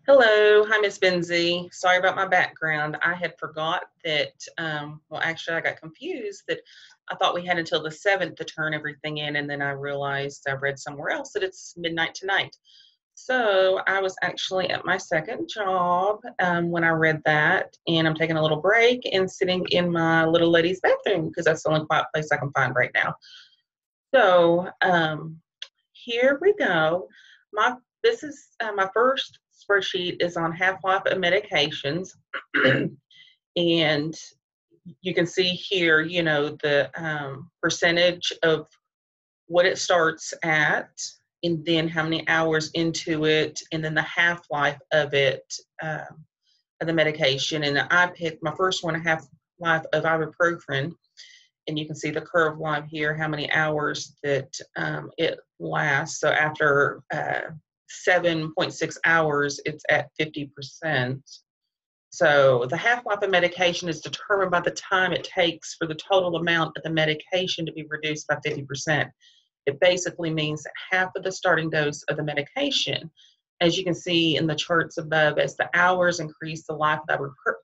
Hello, hi Miss Benzie. Sorry about my background. I had forgot that, well, actually, I got confused that I thought we had until the 7th to turn everything in, and then I realized I read somewhere else that it's midnight tonight. So I was actually at my second job when I read that, and I'm taking a little break and sitting in my little lady's bathroom because that's the only quiet place I can find right now. So here we go. My this is my first spreadsheet is on half-life of medications, and you can see here, the percentage of what it starts at, and then how many hours into it, and then the half-life of it, of the medication. And I picked my first one, a half-life of ibuprofen, and you can see the curve line here, how many hours that it lasts. So after 7.6 hours, it's at 50%. So the half-life of medication is determined by the time it takes for the total amount of the medication to be reduced by 50%. It basically means that half of the starting dose of the medication, as you can see in the charts above, as the hours increase, the life of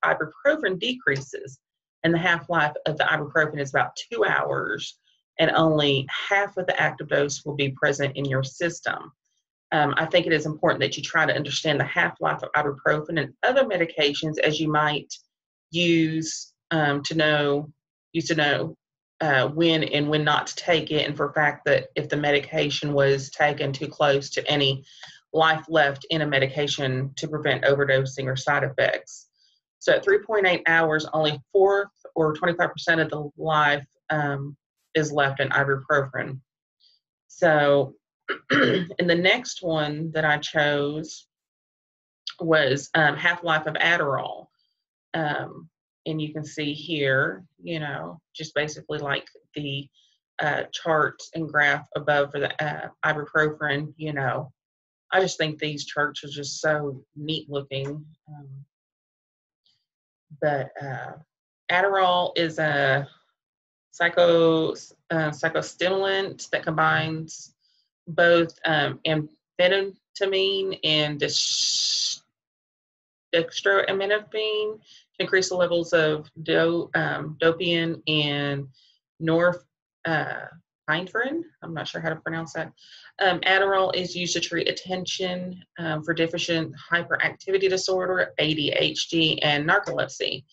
ibuprofen decreases, and the half-life of the ibuprofen is about 2 hours, and only half of the active dose will be present in your system. I think it is important that you try to understand the half-life of ibuprofen and other medications, as you might use to know when and when not to take it, and for a fact that if the medication was taken too close to any life left in a medication to prevent overdosing or side effects. So at 3.8 hours, only 4 or 25% of the life is left in ibuprofen. So, and the next one that I chose was half-life of Adderall. And you can see here, just basically like the chart and graph above for the ibuprofen, I just think these charts are just so neat looking. But Adderall is a psychostimulant that combines both amphetamine and dextroamphetamine to increase the levels of dopamine and norepinephrine. I'm not sure how to pronounce that. Adderall is used to treat attention for deficient hyperactivity disorder, ADHD, and narcolepsy.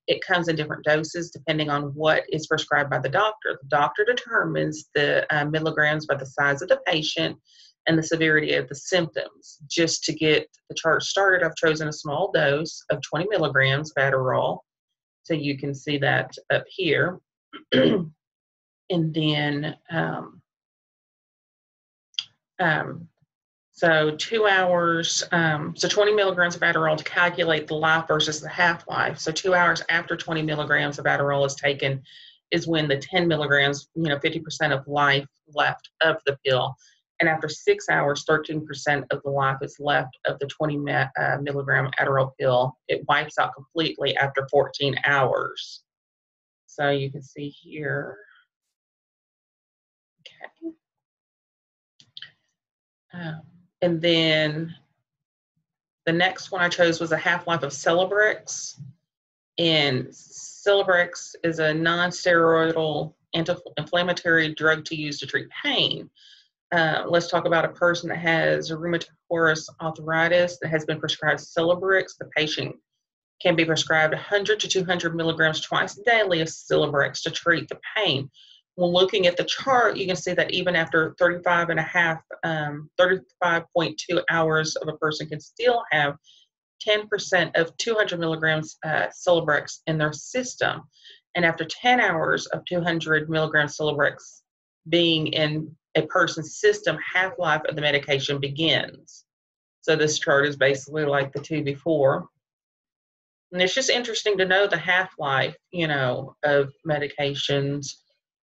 It comes in different doses depending on what is prescribed by the doctor. The doctor determines the milligrams by the size of the patient and the severity of the symptoms. Just to get the chart started, I've chosen a small dose of 20 milligrams of Adderall. So you can see that up here. And then, so 2 hours, so 20 milligrams of Adderall to calculate the life versus the half-life. So 2 hours after 20 milligrams of Adderall is taken is when the 10 milligrams, 50% of life left of the pill. And after 6 hours, 13% of the life is left of the 20 milligram Adderall pill. It wipes out completely after 14 hours. So you can see here. Okay. And then the next one I chose was a half-life of Celebrex. And Celebrex is a non-steroidal anti-inflammatory drug to use to treat pain. Let's talk about a person that has rheumatoid arthritis that has been prescribed Celebrex. The patient can be prescribed 100 to 200 milligrams twice daily of Celebrex to treat the pain. When looking at the chart, you can see that even after 35.2 hours of a person can still have 10% of 200 milligrams Celebrex in their system. And after 10 hours of 200 milligrams Celebrex being in a person's system, half-life of the medication begins. So this chart is basically like the two before. And it's just interesting to know the half-life, of medications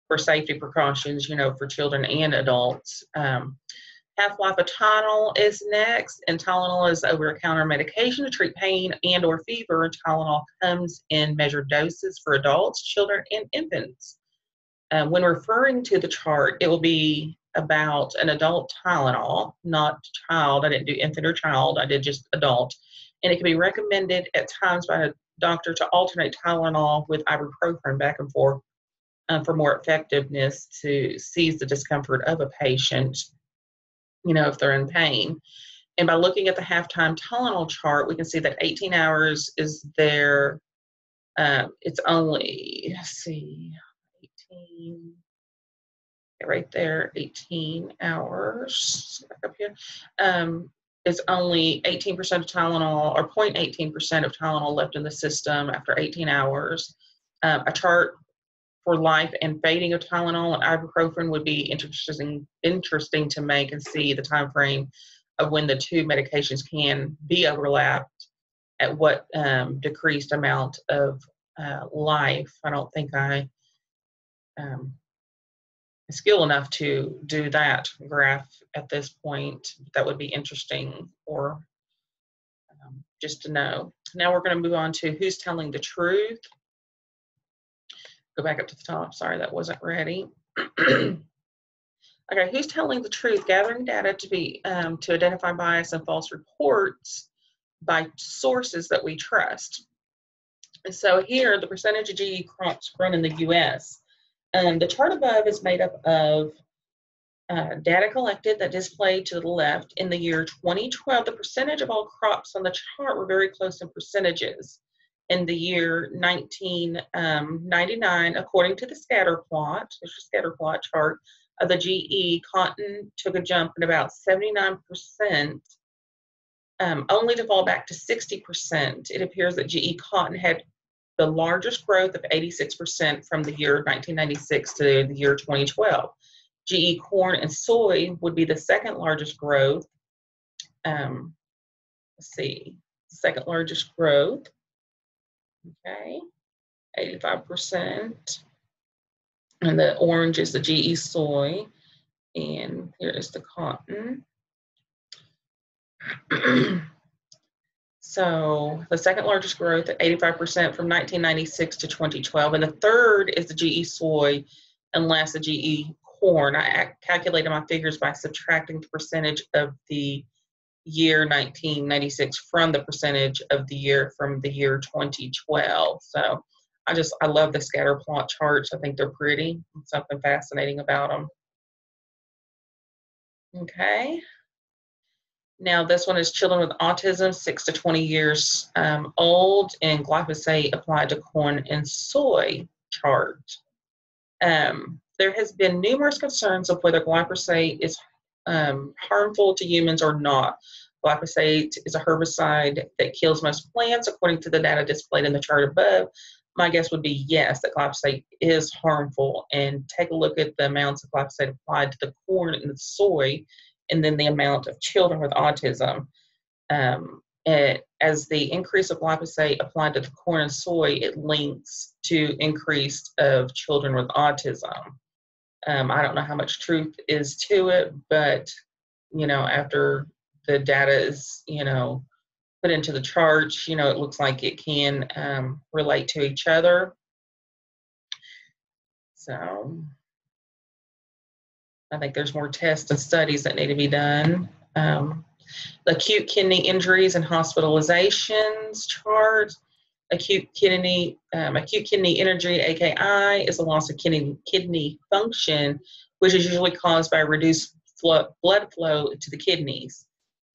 for safety precautions, for children and adults. Half-life of Tylenol is next, and Tylenol is over-the-counter medication to treat pain and or fever. Tylenol comes in measured doses for adults, children, and infants. When referring to the chart, it will be about an adult Tylenol, not child. I didn't do infant or child. I did just adult. And it can be recommended at times by a doctor to alternate Tylenol with ibuprofen back and forth for more effectiveness to ease the discomfort of a patient, if they're in pain. And by looking at the halftime Tylenol chart, we can see that 18 hours is there. It's only, let's see, 18, right there, 18 hours. Back up here. It's only 18% of Tylenol, or 0.18% of Tylenol left in the system after 18 hours. A chart for life and fading of Tylenol and ibuprofen would be interesting to make and see the time frame of when the two medications can be overlapped at what decreased amount of life. I don't think I am skilled enough to do that graph at this point. That would be interesting, or just to know. Now we're going to move on to who's telling the truth. Go back up to the top. Sorry, that wasn't ready. Okay, who's telling the truth? Gathering data to identify bias and false reports by sources that we trust. And so here, the percentage of GE crops grown in the U.S. The chart above is made up of data collected that displayed to the left in the year 2012. The percentage of all crops on the chart were very close in percentages. In the year 1999, according to the scatter plot, there's a scatter plot chart of the GE, cotton took a jump in about 79%, only to fall back to 60%. It appears that GE cotton had the largest growth of 86% from the year 1996 to the year 2012. GE corn and soy would be the second largest growth. Let's see, second largest growth. Okay, 85%. And the orange is the GE soy. And here is the cotton. So the second largest growth at 85% from 1996 to 2012. And the third is the GE soy, and last the GE corn. I calculated my figures by subtracting the percentage of the year 1996 from the percentage of the year from the year 2012. So I love the scatter plot charts. I think they're pretty. Something fascinating about them. Okay. Now this one is children with autism, 6 to 20 years old, and glyphosate applied to corn and soy chart. There has been numerous concerns of whether glyphosate is harmful to humans or not. Glyphosate is a herbicide that kills most plants, according to the data displayed in the chart above. My guess would be yes, that glyphosate is harmful. And take a look at the amounts of glyphosate applied to the corn and the soy, and then the amount of children with autism. As the increase of glyphosate applied to the corn and soy, it links to increase of children with autism. I don't know how much truth is to it, but, after the data is, put into the charts, it looks like it can relate to each other. So I think there's more tests and studies that need to be done. Acute kidney injuries and hospitalizations chart. Acute kidney injury, AKI, is a loss of kidney function, which is usually caused by reduced blood flow to the kidneys.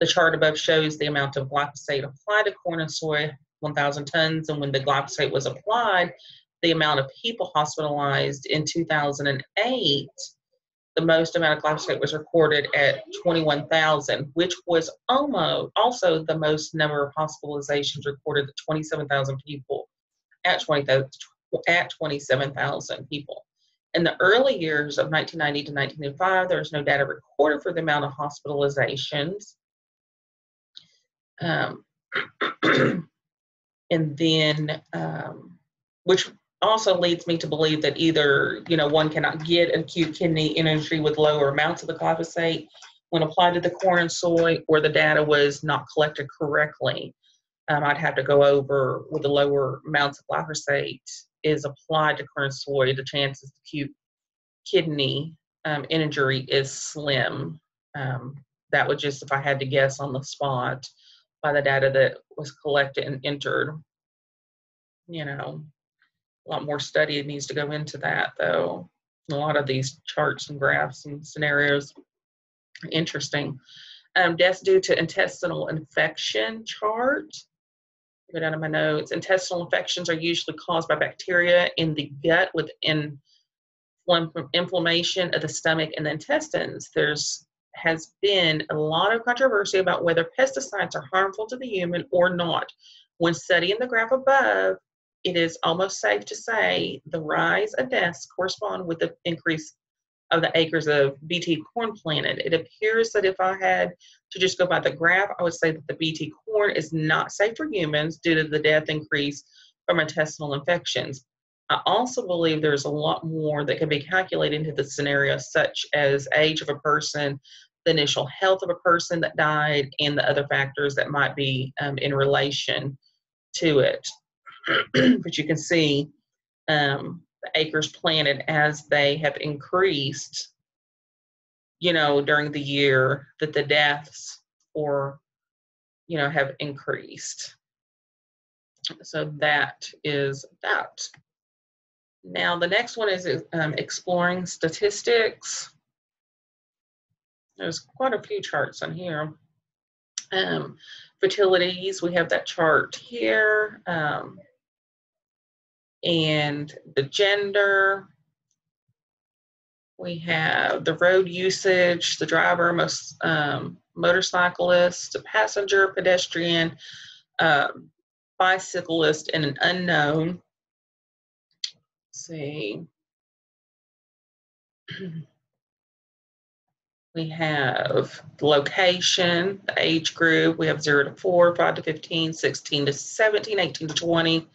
The chart above shows the amount of glyphosate applied to corn and soy, 1,000 tons, and when the glyphosate was applied, the amount of people hospitalized in 2008. The most amount of glyphosate was recorded at 21,000, which was also the most number of hospitalizations recorded at 27,000 people, at 27,000 people. In the early years of 1990 to 1995, there was no data recorded for the amount of hospitalizations. And then, which also leads me to believe that either, one cannot get acute kidney injury with lower amounts of the glyphosate when applied to the corn and soy, or the data was not collected correctly. I'd have to go over with the lower amounts of glyphosate is applied to corn and soy, the chances of acute kidney injury is slim. That would just, if I had to guess on the spot, by the data that was collected and entered. You know, a lot more study needs to go into that, though. A lot of these charts and graphs and scenarios are interesting. Deaths due to intestinal infection chart. Go down to my notes. Intestinal infections are usually caused by bacteria in the gut with inflammation of the stomach and the intestines. Has been a lot of controversy about whether pesticides are harmful to the human or not. When studying the graph above, it is almost safe to say the rise of deaths correspond with the increase of the acres of BT corn planted. It appears that if I had to just go by the graph, I would say that the BT corn is not safe for humans due to the death increase from intestinal infections. I also believe there's a lot more that can be calculated into the scenario, such as age of a person, the initial health of a person that died, and the other factors that might be in relation to it. But you can see the acres planted as they have increased, during the year, that the deaths have increased. So that is that. Now, the next one is exploring statistics. There's quite a few charts on here. Fertilities, we have that chart here. And the gender. We have the road usage, the driver, most motorcyclist, a passenger, pedestrian, bicyclist, and an unknown. Let's see. We have the location, the age group. We have 0 to 4, 5 to 15, 16 to 17, 18 to 20,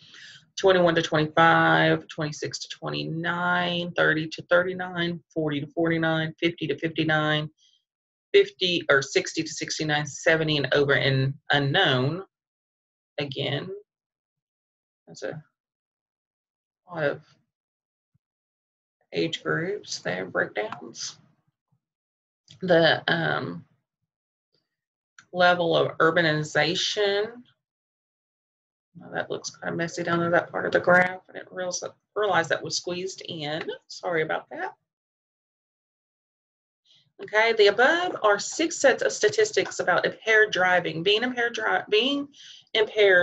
21 to 25, 26 to 29, 30 to 39, 40 to 49, 50 to 59, 50 or 60 to 69, 70 and over, and unknown. Again, that's a lot of age groups there, breakdowns. The level of urbanization. Well, that looks kind of messy down to that part of the graph. I didn't realize that was squeezed in. Sorry about that. Okay, the above are 6 sets of statistics about impaired driving. Being impaired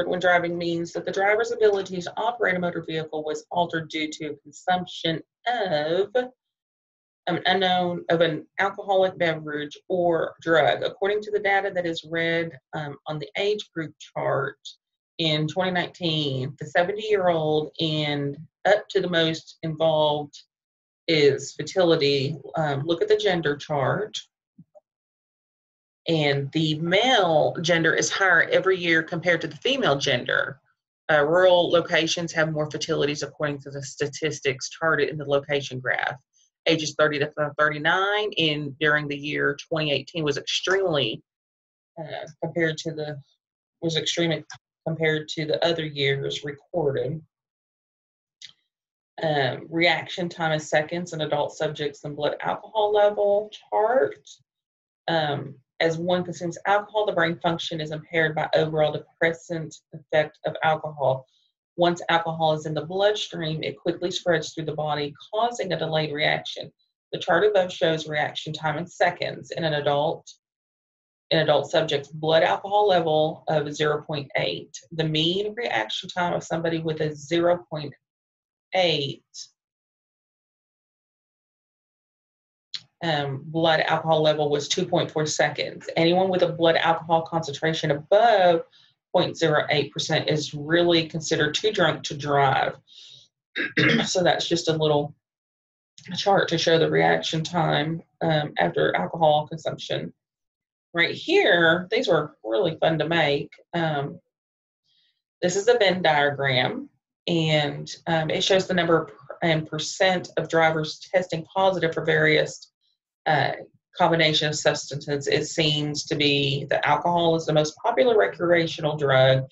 when driving means that the driver's ability to operate a motor vehicle was altered due to consumption of an alcoholic beverage or drug. According to the data that is read on the age group chart in 2019, the 70-year-old and up to the most involved is fertility. Look at the gender chart. And the male gender is higher every year compared to the female gender. Rural locations have more fertilities according to the statistics charted in the location graph. Ages 30 to 39 during the year 2018 was extremely compared to the other years recorded. Reaction time is seconds in adult subjects and blood alcohol level chart. As one consumes alcohol, the brain function is impaired by overall depressant effect of alcohol. Once alcohol is in the bloodstream, it quickly spreads through the body, causing a delayed reaction. The chart above shows reaction time in seconds in an adult subject's blood alcohol level of 0.8. The mean reaction time of somebody with a 0.8 blood alcohol level was 2.4 seconds. Anyone with a blood alcohol concentration above 0.08% is really considered too drunk to drive. So that's just a little chart to show the reaction time after alcohol consumption. Right here, these were really fun to make. This is a Venn diagram, and it shows the number and percent of drivers testing positive for various combination of substances. It seems to be that alcohol is the most popular recreational drug.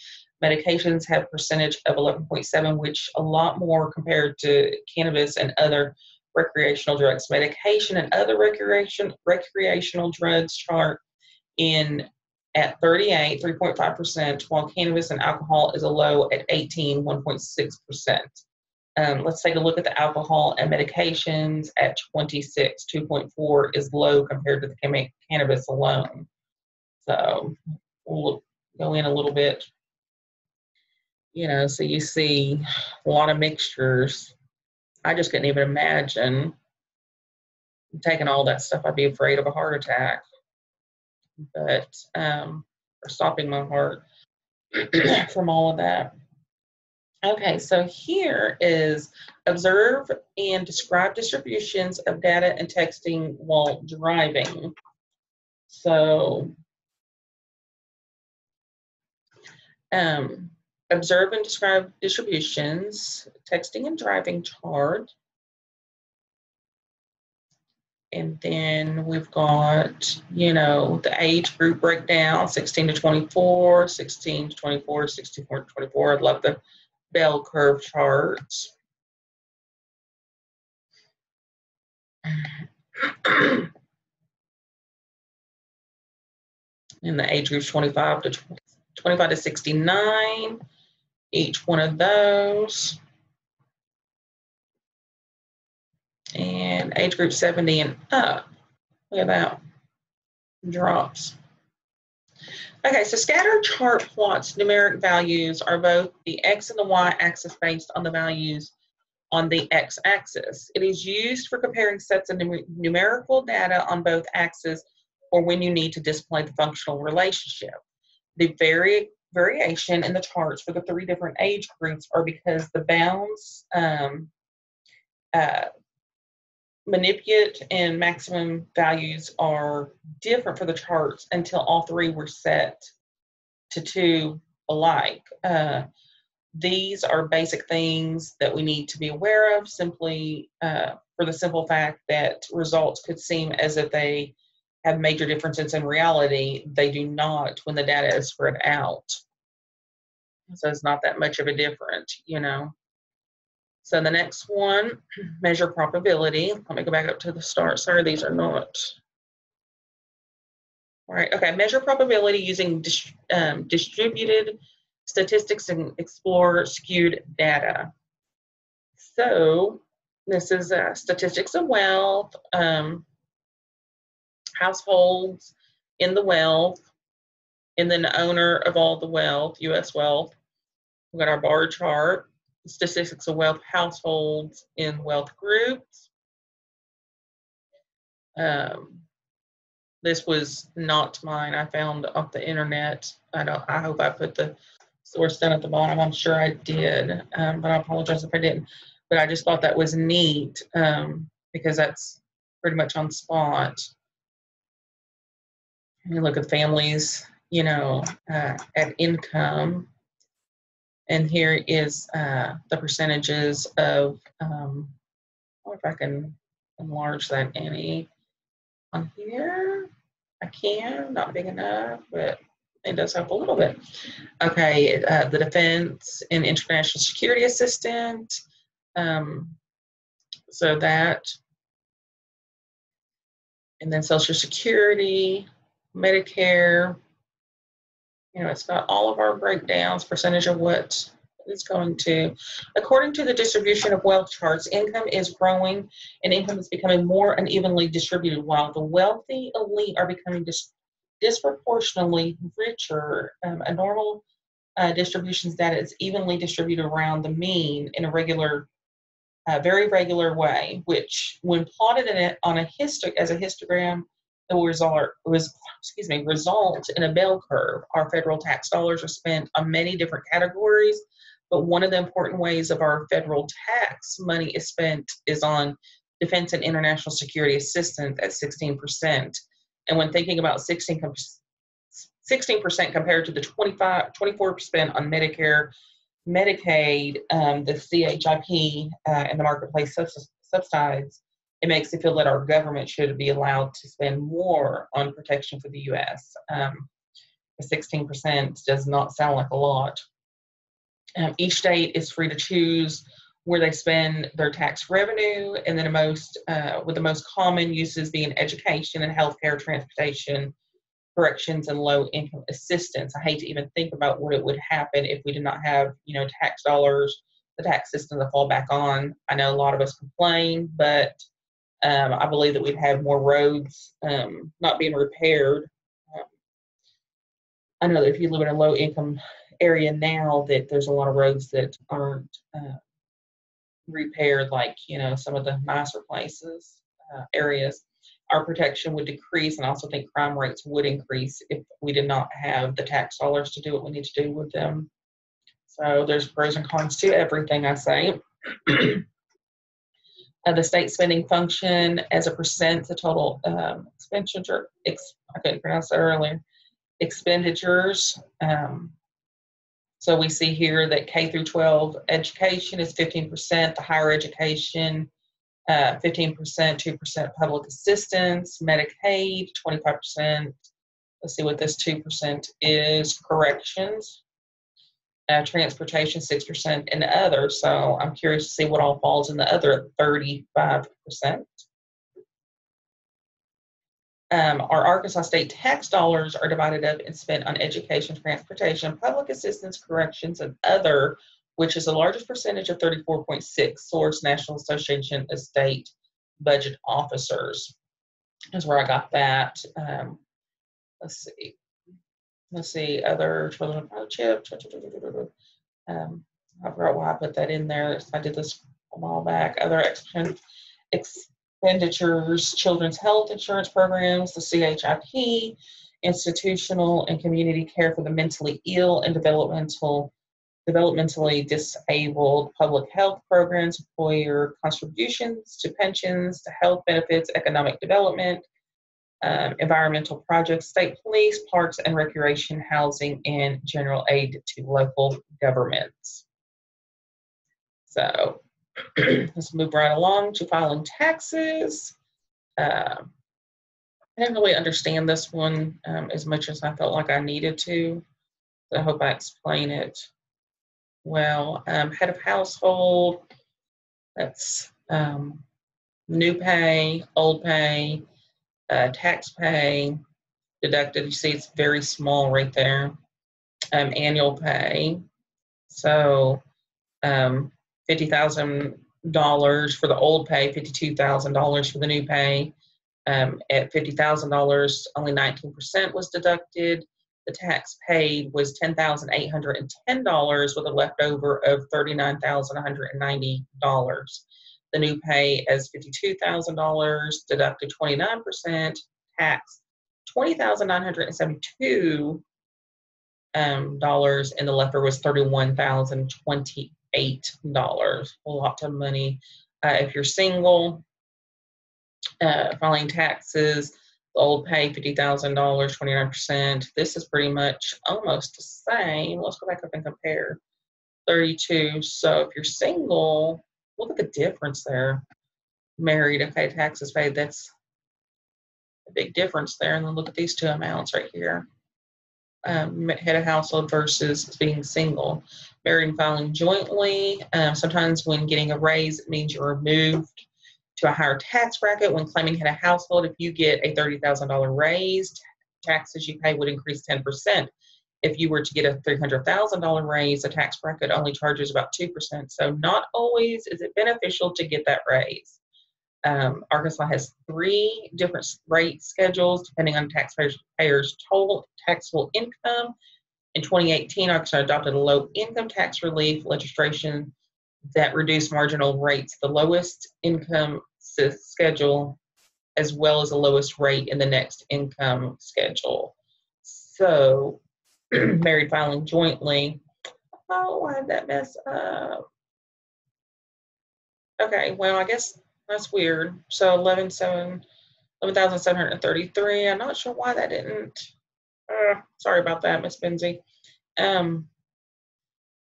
Medications have a percentage of 11.7, which a lot more compared to cannabis and other recreational drugs. Medication and other recreational drugs chart in at 38, 3.5%, while cannabis and alcohol is a low at 18, 1.6%. Let's take a look at the alcohol and medications at 26, 2.4 is low compared to the cannabis alone. So we'll go in a little bit, so you see a lot of mixtures. I just couldn't even imagine taking all that stuff. I'd be afraid of a heart attack, or stopping my heart from all of that. Okay, so here is observe and describe distributions of data and texting while driving. So observe and describe distributions, texting and driving chart. And then we've got, the age group breakdown, 16 to 24, 16 to 24, 64 to 24. I love the bell curve charts. And the age groups 25 to 69, each one of those. And age group 70 and up. Look at that. Drops. Okay, so scatter chart plots numeric values are both the x and the y axis based on the values on the x-axis. It is used for comparing sets of numerical data on both axes or when you need to display the functional relationship. The variation in the charts for the three different age groups are because the bounds, manipulate and maximum values are different for the charts until all three were set to 2 alike. These are basic things that we need to be aware of, simply for the simple fact that results could seem as if they have major differences in reality. They do not when the data is spread out. So it's not that much of a difference, So the next one, measure probability. Let me go back up to the start. Sorry, these are not. All right, okay, measure probability using distributed statistics and explore skewed data. So this is statistics of wealth, households in the wealth, and then the owner of all the wealth, U.S. wealth. We've got our bar chart. Statistics of wealth households in wealth groups. This was not mine. I found off the internet. I hope I put the source down at the bottom. I'm sure I did, but I apologize if I didn't. But I just thought that was neat because that's pretty much on spot. You look at families, at income. And here is the percentages of, I wonder if I can enlarge that any on here. I can, not big enough, but it does help a little bit. Okay, the defense and international security assistant. So that, and then Social Security, Medicare. It's got all of our breakdowns, percentage of what it's going to. According to the distribution of wealth charts, income is growing and income is becoming more unevenly distributed, while the wealthy elite are becoming disproportionately richer. A normal distributions data is evenly distributed around the mean in a very regular way, which when plotted on a histogram, it will result in a bell curve. Our federal tax dollars are spent on many different categories, but one of the important ways of our federal tax money is spent is on defense and international security assistance at 16%. And when thinking about 16% compared to the 24% on Medicare, Medicaid, the CHIP, and the marketplace subsidies, it makes it feel that our government should be allowed to spend more on protection for the U.S. 16% does not sound like a lot. Each state is free to choose where they spend their tax revenue, and then with the most common uses being education and healthcare, transportation, corrections, and low income assistance. I hate to even think about what it would happen if we did not have, tax dollars, the tax system to fall back on. I know a lot of us complain, but I believe that we'd have more roads not being repaired. Um, I know that if you live in a low income area now, that there's a lot of roads that aren't repaired, like some of the nicer places, areas. Our protection would decrease, and I also think crime rates would increase if we did not have the tax dollars to do what we need to do with them. So there's pros and cons to everything, I say. The state spending function as a percent the total expenditure. I couldn't pronounce that earlier. Expenditures. So we see here that K through 12 education is 15%, the higher education 15%, 2% public assistance, Medicaid 25%. Let's see what this 2% is. Corrections, transportation 6%, and other. So I'm curious to see what all falls in the other 35%. Our Arkansas state tax dollars are divided up and spent on education, transportation, public assistance, corrections, and other, which is the largest percentage of 34.6. Source: National Association of State Budget Officers. That's where I got that. Let's see. Other children chip. I forgot why I put that in there. I did this a while back. Other expenditures, children's health insurance programs, the CHIP, institutional and community care for the mentally ill and developmentally disabled, public health programs, employer contributions to pensions, to health benefits, economic development, environmental projects, state police, parks and recreation, housing, and general aid to local governments. So let's move right along to filing taxes. I didn't really understand this one as much as I felt like I needed to. So I hope I explain it well. Head of household, that's new pay, old pay, tax pay, deducted. You see it's very small right there. Annual pay. So $50,000 for the old pay, $52,000 for the new pay. At $50,000, only 19% was deducted. The tax paid was $10,810 with a leftover of $39,190. The new pay as $52,000, deducted 29%, tax $20,972, and the leftover was $31,028. A lot of money. If you're single, filing taxes, the old pay $50,000, 29%. This is pretty much almost the same. Let's go back up and compare. 32. So if you're single, look at the difference there. Married, okay, taxes paid. That's a big difference there. And then look at these two amounts right here. Head of household versus being single. Married and filing jointly. Sometimes when getting a raise, it means you're moved to a higher tax bracket. When claiming head of household, if you get a $30,000 raise, taxes you pay would increase 10%. If you were to get a $300,000 raise, the tax bracket only charges about 2%. So not always is it beneficial to get that raise. Arkansas has 3 different rate schedules depending on taxpayers' total taxable income. In 2018, Arkansas adopted a low income tax relief legislation that reduced marginal rates, the lowest income schedule, as well as the lowest rate in the next income schedule. So, married filing jointly. Oh, why did that mess up? Okay, well, I guess that's weird. So 11,733. I'm not sure why that didn't. Sorry about that, Miss Benzie.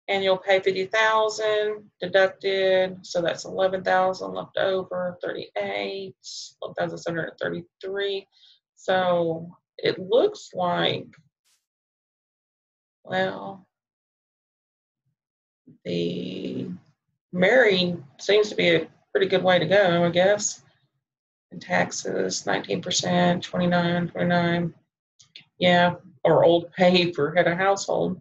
Annual pay 50,000 deducted, so that's 11,000 left over. 38, 11,733. So it looks like, well, the married seems to be a pretty good way to go, I guess. And taxes, 19%, 29. Yeah, or old pay for head of household.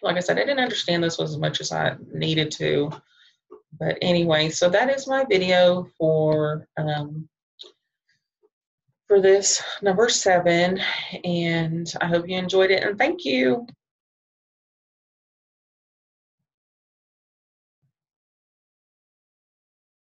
Like I said, I didn't understand this was as much as I needed to. But anyway, so that is my video for this number 7, and I hope you enjoyed it, and thank you.